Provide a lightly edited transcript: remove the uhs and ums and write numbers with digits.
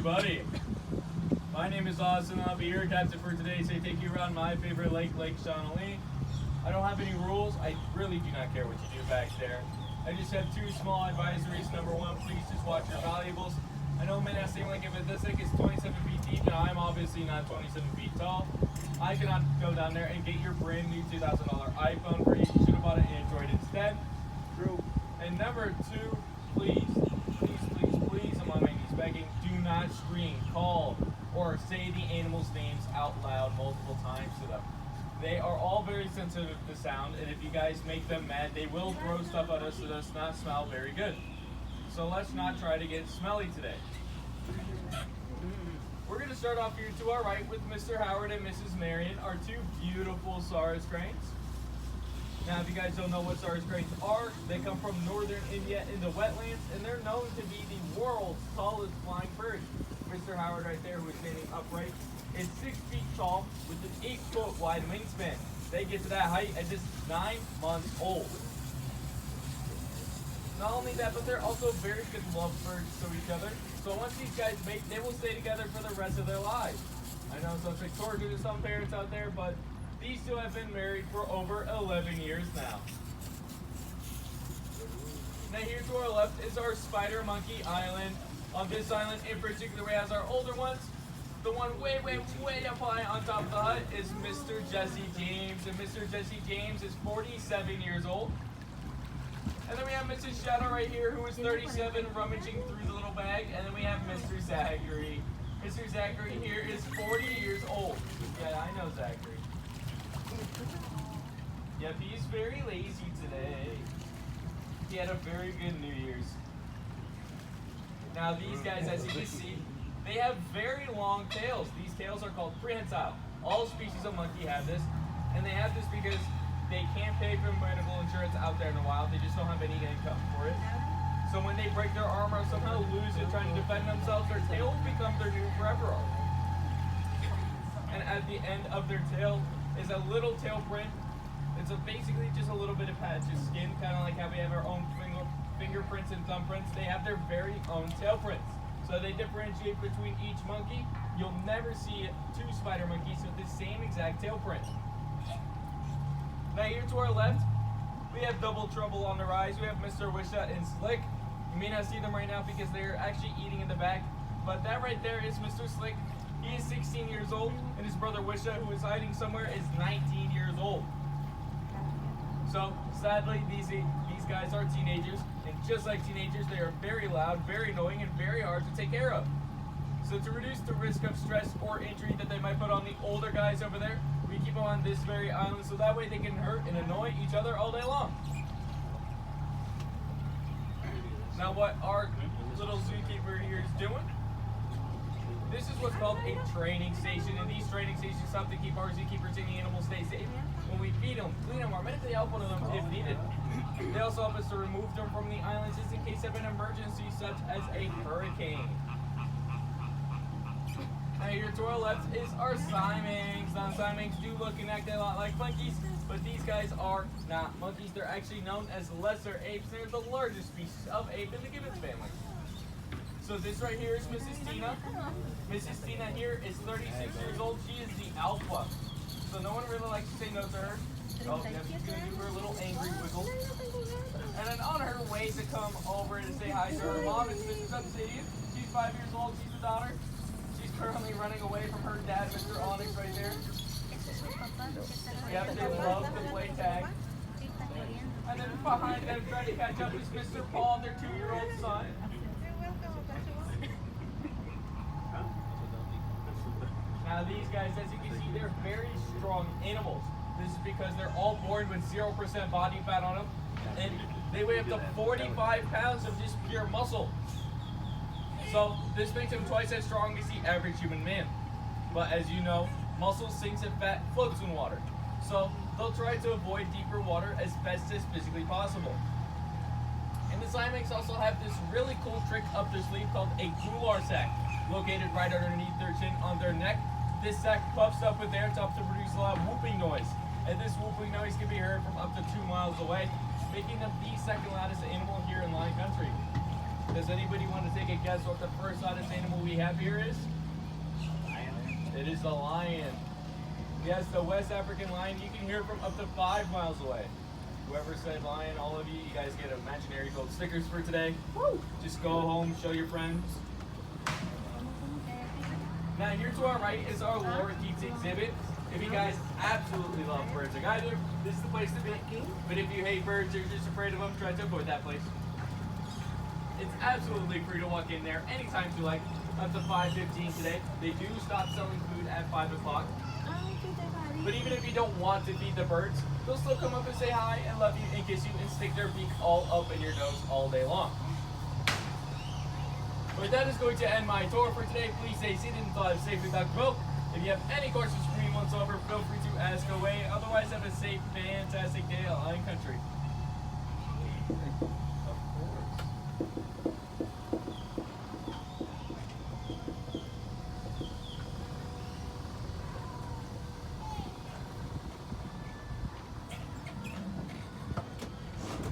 everybody. My name is Austin. I'll be your captain for today. So I take you around my favorite lake, Lake Shawnee. I don't have any rules. I really do not care what you do back there. I just have two small advisories. Number one, please just watch your valuables. I know it may not seem like it, but this lake is 27 feet deep, and I'm obviously not 27 feet tall. I cannot go down there and get your brand new $2,000 iPhone for you. You should have bought an Android instead. True. And number two, please, I'm on my knees begging, do not scream, call, or say the animals' names out loud multiple times to them. They are all very sensitive to sound, and if you guys make them mad, they will throw stuff at us that does not smell very good. So let's not try to get smelly today. We're going to start off here to our right with Mr. Howard and Mrs. Marion, our two beautiful saurus cranes. Now, if you guys don't know what saurus cranes are, they come from northern India in the wetlands, and they're known to be the world's tallest flying bird. Mr. Howard right there, who is standing upright, is 6 feet tall with an 8-foot wide wingspan. They get to that height at just 9 months old. Not only that, but they're also very good lovebirds to each other. So once these guys mate, they will stay together for the rest of their lives. I know it sounds like torture to some parents out there, but these two have been married for over 11 years now. Now here to our left is our Spider Monkey Island. On this island in particular, we have our older ones. The one way up high on top of the hut is Mr. Jesse James. And Mr. Jesse James is 47 years old. And then we have Mrs. Shadow right here, who is 37, rummaging through the little bag. And then we have Mr. Zachary. Mr. Zachary here is 40 years old. Yeah, I know Zachary. Yep, he's very lazy today. He had a very good New Year's. Now these guys, as you can see, they have very long tails. These tails are called prehensile. All species of monkey have this, and they have this because they can't pay for medical insurance out there in the wild. They just don't have any income for it. So when they break their arm or somehow lose it trying to defend themselves, their tail will become their new forever arm. And at the end of their tail is a little tail print. It's basically just a little bit of patch of skin, kind of like how we have our own fingerprints and thumbprints. They have their very own tail prints. So they differentiate between each monkey. You'll never see two spider monkeys with the same exact tail print. Now here to our left, we have Double Trouble on the rise. We have Mr. Wisha and Slick. You may not see them right now because they're actually eating in the back. But that right there is Mr. Slick. He is 16 years old, and his brother Wisha, who is hiding somewhere, is 19 years old. So sadly, these guys are teenagers, and just like teenagers, they are very loud, very annoying, and very hard to take care of. So to reduce the risk of stress or injury that they might put on the older guys over there, we keep them on this very island so that way they can hurt and annoy each other all day long. Now what our little zookeeper here is doing, this is what's called a training station, and these training stations help to keep our zookeepers and the animals stay safe. When we feed them, clean them, or medically help one of them if needed. They also help us to remove them from the islands just in case of an emergency such as a hurricane. Now here to our left is our Siamese. Now Siamese do look and act a lot like monkeys, but these guys are not monkeys. They're actually known as lesser apes. They're the largest species of ape in the gibbon family. So this right here is Mrs. Tina. Mrs. Tina here is 36 years old. She is the alpha. So no one really likes to say no to her. Oh, yeah, she's going to do her little angry wiggle. And then on her way to come over to say hi to her mom is Mrs. Obsidian. She's 5 years old. She's a daughter. She's currently running away from her dad, Mr. Onyx, right there. Yep, they love to play tag. And then behind them, trying to catch up is Mr. Paul, their 2-year-old son. Now these guys, as you can see, they're very strong animals. This is because they're all born with 0% body fat on them, and they weigh up to 45 pounds of just pure muscle. So this makes them twice as strong as the average human man. But as you know, muscle sinks and fat floats in water. So they'll try to avoid deeper water as best as physically possible. And the Siamese also have this really cool trick up their sleeve called a gular sac, located right underneath their chin on their neck. This sac puffs up with air to help to produce a lot of whooping noise. And this whooping noise can be heard from up to 2 miles away, making them the second loudest animal here in Lion Country. Does anybody want to take a guess what the first oddest animal we have here is? It is the lion. Yes, the West African lion. You can hear from up to 5 miles away. Whoever said lion, all of you guys get imaginary gold stickers for today. Woo! Just go home, show your friends. Now here to our right is our Laura Keats exhibit. If you guys absolutely love birds like I do, this is the place to be. But if you hate birds or you're just afraid of them, try to avoid that place. It's absolutely free to walk in there anytime you like, up to 5:15 today. They do stop selling food at 5 o'clock. But even if you don't want to feed the birds, they'll still come up and say hi and love you and kiss you and stick their beak all up in your nose all day long. But that is going to end my tour for today. Please stay seated until I've safely back boat. If you have any questions for me once over, feel free to ask away. Otherwise, have a safe, fantastic day out in country. Of course.